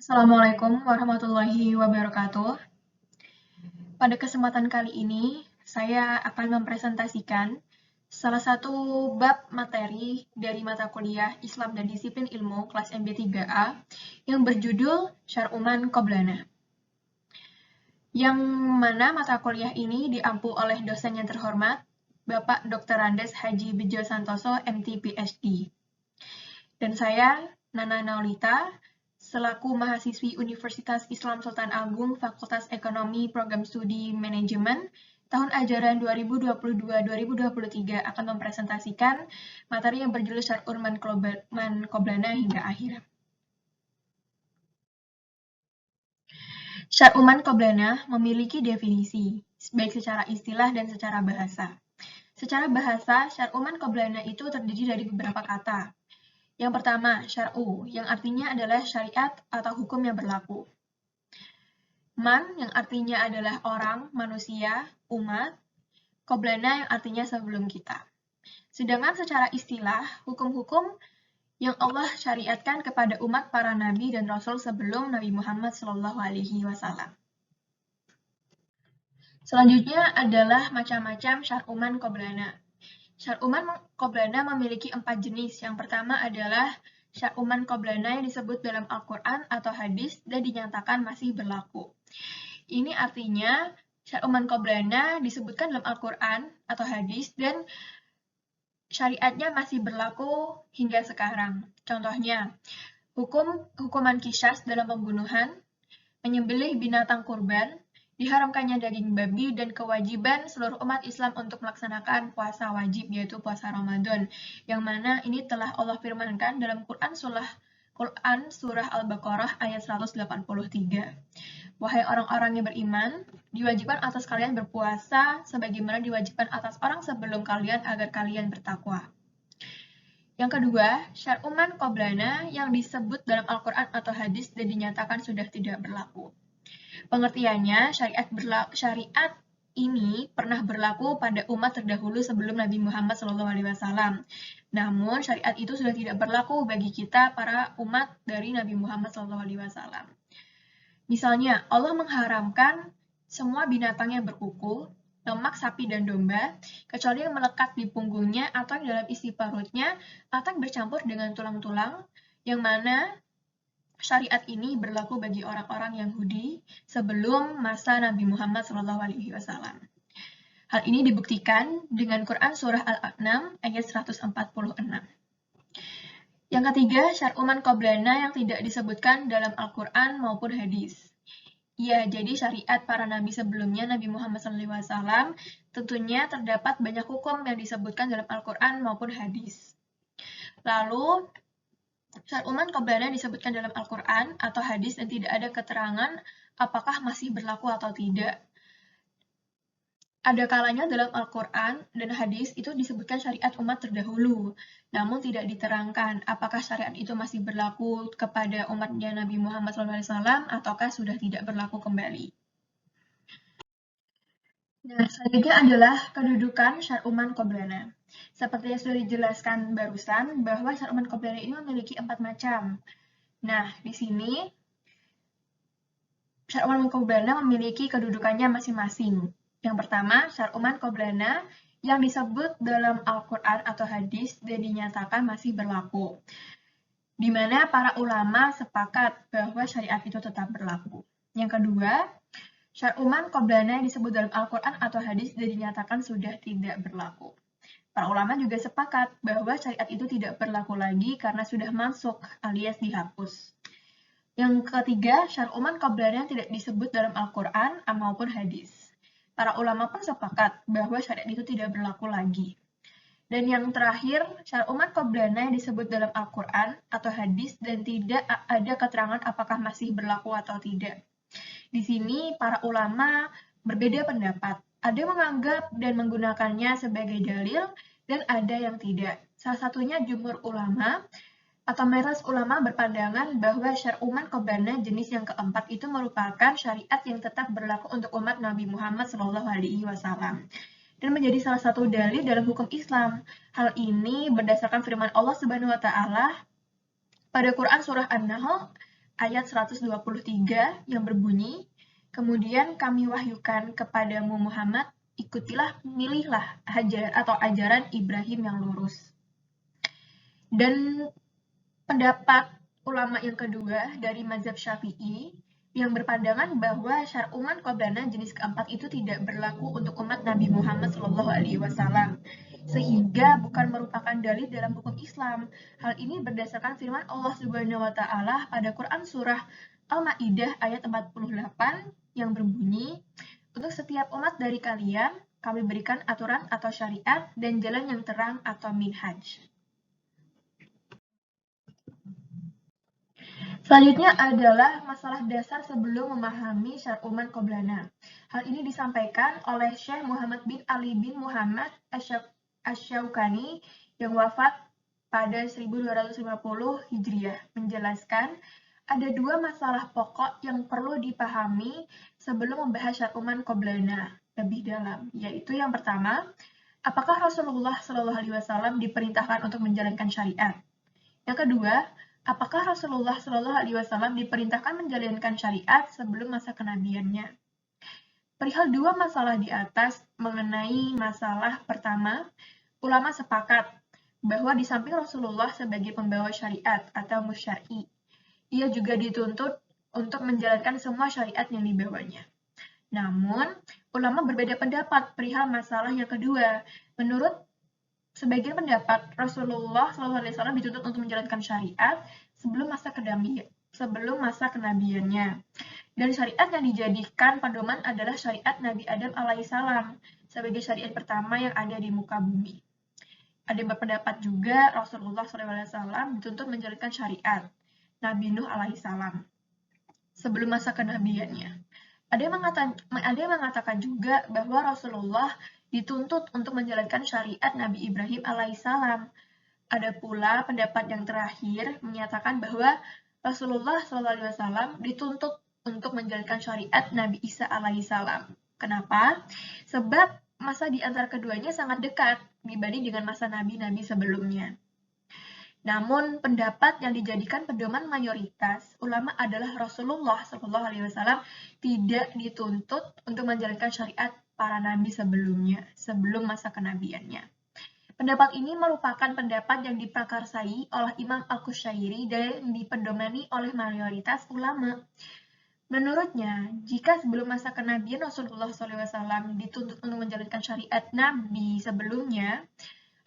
Assalamualaikum warahmatullahi wabarakatuh. Pada kesempatan kali ini, saya akan mempresentasikan salah satu bab materi dari mata kuliah Islam dan Disiplin Ilmu kelas MB3A yang berjudul Syar'uman Qoblana. Yang mana mata kuliah ini diampu oleh dosen yang terhormat, Bapak Dr. Andes Haji Bejo Santoso, MT PhD. Dan saya, Nana Naulita, selaku mahasiswi Universitas Islam Sultan Agung Fakultas Ekonomi Program Studi Manajemen tahun ajaran 2022-2023 akan mempresentasikan materi yang berjudul Syar'uman Qoblana hingga akhir. Syar'uman Qoblana memiliki definisi, baik secara istilah dan secara bahasa. Secara bahasa, Syar'uman Qoblana itu terdiri dari beberapa kata. Yang pertama, syar'u, yang artinya adalah syariat atau hukum yang berlaku. Man, yang artinya adalah orang, manusia, umat. Qoblana, yang artinya sebelum kita. Sedangkan secara istilah, hukum-hukum yang Allah syariatkan kepada umat para nabi dan rasul sebelum Nabi Muhammad SAW. Selanjutnya adalah macam-macam syar'uman qoblana. Syar'uman qoblana memiliki 4 jenis. Yang pertama adalah syar'uman qoblana yang disebut dalam Al-Quran atau hadis dan dinyatakan masih berlaku. Ini artinya syar'uman qoblana disebutkan dalam Al-Quran atau hadis dan syariatnya masih berlaku hingga sekarang. Contohnya, hukuman qisas dalam pembunuhan, menyembelih binatang kurban, diharamkannya daging babi, dan kewajiban seluruh umat Islam untuk melaksanakan puasa wajib, yaitu puasa Ramadan, yang mana ini telah Allah firmankan dalam Quran Surah Al-Baqarah ayat 183. Wahai orang-orang yang beriman, diwajibkan atas kalian berpuasa sebagaimana diwajibkan atas orang sebelum kalian agar kalian bertakwa. Yang kedua, syar'uman qoblana yang disebut dalam Al-Quran atau hadis dan dinyatakan sudah tidak berlaku. Pengertiannya, syariat ini pernah berlaku pada umat terdahulu sebelum Nabi Muhammad SAW. Namun, syariat itu sudah tidak berlaku bagi kita para umat dari Nabi Muhammad SAW. Misalnya, Allah mengharamkan semua binatang yang berkuku, lemak sapi dan domba, kecuali yang melekat di punggungnya atau yang dalam isi perutnya, atau yang bercampur dengan tulang-tulang, yang mana syariat ini berlaku bagi orang-orang Yahudi sebelum masa Nabi Muhammad SAW. Hal ini dibuktikan dengan Quran Surah Al-An'am ayat 146. Yang ketiga, syar'uman qoblana yang tidak disebutkan dalam Al-Quran maupun hadis. Ya, jadi syariat para nabi sebelumnya, Nabi Muhammad SAW, tentunya terdapat banyak hukum yang disebutkan dalam Al-Quran maupun hadis. Lalu, syar'uman qoblana disebutkan dalam Al-Quran atau hadis dan tidak ada keterangan apakah masih berlaku atau tidak. Ada kalanya dalam Al-Quran dan hadis itu disebutkan syariat umat terdahulu, namun tidak diterangkan apakah syariat itu masih berlaku kepada umatnya Nabi Muhammad SAW ataukah sudah tidak berlaku kembali. Nah, selanjutnya adalah kedudukan syar'uman qoblana. Seperti yang sudah dijelaskan barusan, bahwa syar'uman qoblana ini memiliki 4 macam. Nah, di sini syar'uman qoblana memiliki kedudukannya masing-masing. Yang pertama, syar'uman qoblana yang disebut dalam Al-Quran atau hadis dan dinyatakan masih berlaku, di mana para ulama sepakat bahwa syariat itu tetap berlaku. Yang kedua, syar'uman qoblana yang disebut dalam Al-Quran atau hadis dan dinyatakan sudah tidak berlaku. Para ulama juga sepakat bahwa syariat itu tidak berlaku lagi karena sudah masuk alias dihapus. Yang ketiga, syar'uman qoblana yang tidak disebut dalam Al-Quran maupun hadis. Para ulama pun sepakat bahwa syariat itu tidak berlaku lagi. Dan yang terakhir, syar'uman qoblana yang disebut dalam Al-Quran atau hadis dan tidak ada keterangan apakah masih berlaku atau tidak. Di sini para ulama berbeda pendapat. Ada yang menganggap dan menggunakannya sebagai dalil dan ada yang tidak. Salah satunya jumhur ulama atau mayoritas ulama berpandangan bahwa syar'uman qoblana jenis yang keempat itu merupakan syariat yang tetap berlaku untuk umat Nabi Muhammad SAW dan menjadi salah satu dalil dalam hukum Islam. Hal ini berdasarkan firman Allah Subhanahu wa taala pada Quran surah An-Nahl ayat 123 yang berbunyi, kemudian kami wahyukan kepadamu Muhammad, ikutilah, milihlah ajaran Ibrahim yang lurus. Dan pendapat ulama yang kedua dari mazhab Syafi'i yang berpandangan bahwa syar'u man qablana jenis keempat itu tidak berlaku untuk umat Nabi Muhammad SAW, sehingga bukan merupakan dalil dalam hukum Islam. Hal ini berdasarkan firman Allah Subhanahu wa taala pada Quran surah Al-Maidah ayat 48 yang berbunyi, untuk setiap umat dari kalian kami berikan aturan atau syariat dan jalan yang terang atau minhaj. Selanjutnya adalah masalah dasar sebelum memahami syar'u man qablana. Hal ini disampaikan oleh Syekh Muhammad bin Ali bin Muhammad Asy-Syaukani yang wafat pada 1250 Hijriah, menjelaskan ada dua masalah pokok yang perlu dipahami sebelum membahas syar'u man qablana lebih dalam, yaitu yang pertama, apakah Rasulullah SAW diperintahkan untuk menjalankan syariat? Yang kedua, apakah Rasulullah SAW diperintahkan menjalankan syariat sebelum masa kenabiannya? Perihal dua masalah di atas mengenai masalah pertama, ulama sepakat bahwa di samping Rasulullah sebagai pembawa syariat atau musyar'i, ia juga dituntut untuk menjalankan semua syariat yang dibawanya. Namun, ulama berbeda pendapat perihal masalah yang kedua. Menurut sebagian pendapat, Rasulullah SAW dituntut untuk menjalankan syariat sebelum masa kenabiannya. Dan syariat yang dijadikan pedoman adalah syariat Nabi Adam alaihissalam sebagai syariat pertama yang ada di muka bumi. Ada yang berpendapat juga Rasulullah SAW dituntut menjalankan syariat Nabi Nuh alaihissalam sebelum masa kenabiannya. Ada yang mengatakan juga bahwa Rasulullah dituntut untuk menjalankan syariat Nabi Ibrahim alaihissalam. Ada pula pendapat yang terakhir menyatakan bahwa Rasulullah SAW dituntut untuk menjalankan syariat Nabi Isa alaihissalam. Kenapa? Sebab masa di antara keduanya sangat dekat dibanding dengan masa nabi-nabi sebelumnya. Namun, pendapat yang dijadikan pedoman mayoritas ulama adalah Rasulullah SAW tidak dituntut untuk menjalankan syariat para nabi sebelumnya, sebelum masa kenabiannya. Pendapat ini merupakan pendapat yang diprakarsai oleh Imam Al-Qushairi dan dipedomani oleh mayoritas ulama. Menurutnya, jika sebelum masa kenabian Rasulullah SAW dituntut untuk menjalankan syariat nabi sebelumnya,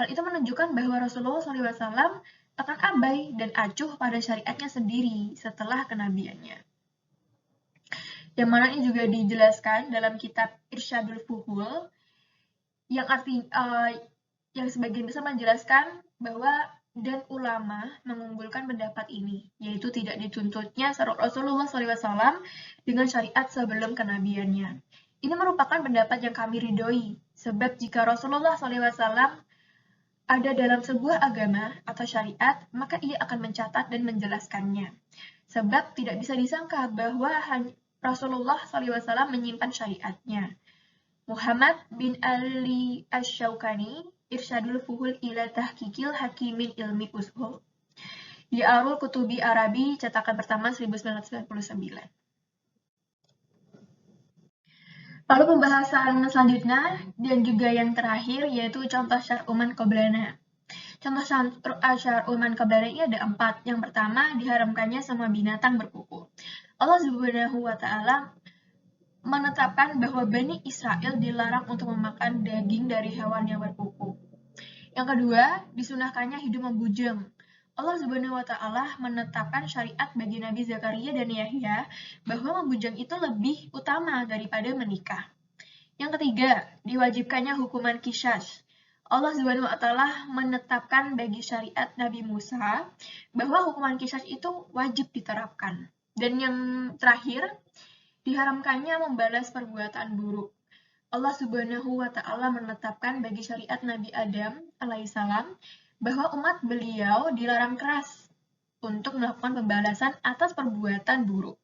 hal itu menunjukkan bahwa Rasulullah SAW akan abai dan acuh pada syariatnya sendiri setelah kenabiannya. Yang mana ini juga dijelaskan dalam kitab Irsyadul Fuhul, yang sebagian besar menjelaskan bahwa dan ulama mengunggulkan pendapat ini, yaitu tidak dituntutnya Rasulullah SAW dengan syariat sebelum kenabiannya. Ini merupakan pendapat yang kami ridhoi, sebab jika Rasulullah SAW ada dalam sebuah agama atau syariat, maka ia akan mencatat dan menjelaskannya. Sebab tidak bisa disangka bahwa Rasulullah SAW menyimpan syariatnya. Muhammad bin Ali Asy-Syaukani, Irsyadul Fuhul ila Tahqiqil Hakimin Ilmi Ushul. Diarul Kutubi Arabi, cetakan pertama 1999. Lalu pembahasan selanjutnya dan juga yang terakhir yaitu contoh syar'u man qablana. Contoh syar'u man qablana ini ada 4. Yang pertama, diharamkannya semua binatang berkuku. Allah Subhanahu wa taala menetapkan bahwa Bani Israel dilarang untuk memakan daging dari hewan yang berkuku. Yang kedua, disunahkannya hidup membujang. Allah Subhanahu wa taala menetapkan syariat bagi Nabi Zakaria dan Yahya bahwa membujang itu lebih utama daripada menikah. Yang ketiga, diwajibkannya hukuman qisas. Allah Subhanahu wa taala menetapkan bagi syariat Nabi Musa bahwa hukuman qisas itu wajib diterapkan. Dan yang terakhir, diharamkannya membalas perbuatan buruk. Allah Subhanahu wa taala menetapkan bagi syariat Nabi Adam alaihissalam bahwa umat beliau dilarang keras untuk melakukan pembalasan atas perbuatan buruk.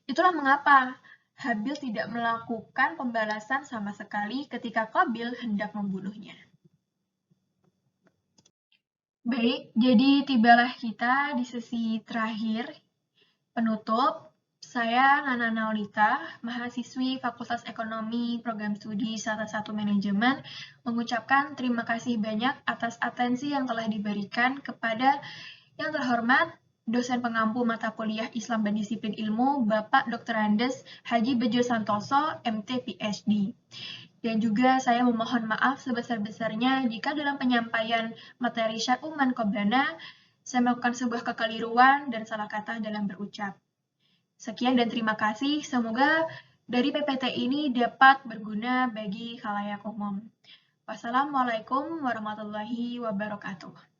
Itulah mengapa Habil tidak melakukan pembalasan sama sekali ketika Qabil hendak membunuhnya. Baik, jadi tibalah kita di sesi terakhir, Penutup, saya Nana Naulita, mahasiswi Fakultas Ekonomi Program Studi Salah Satu Manajemen, mengucapkan terima kasih banyak atas atensi yang telah diberikan kepada yang terhormat dosen pengampu mata kuliah Islam dan Disiplin Ilmu, Bapak Dr. Andes Haji Bejo Santoso, MT PhD. Dan juga saya memohon maaf sebesar-besarnya jika dalam penyampaian materi Syar'uman Qoblana, saya melakukan sebuah kekeliruan dan salah kata dalam berucap. Sekian dan terima kasih. Semoga dari PPT ini dapat berguna bagi khalayak umum. Wassalamualaikum warahmatullahi wabarakatuh.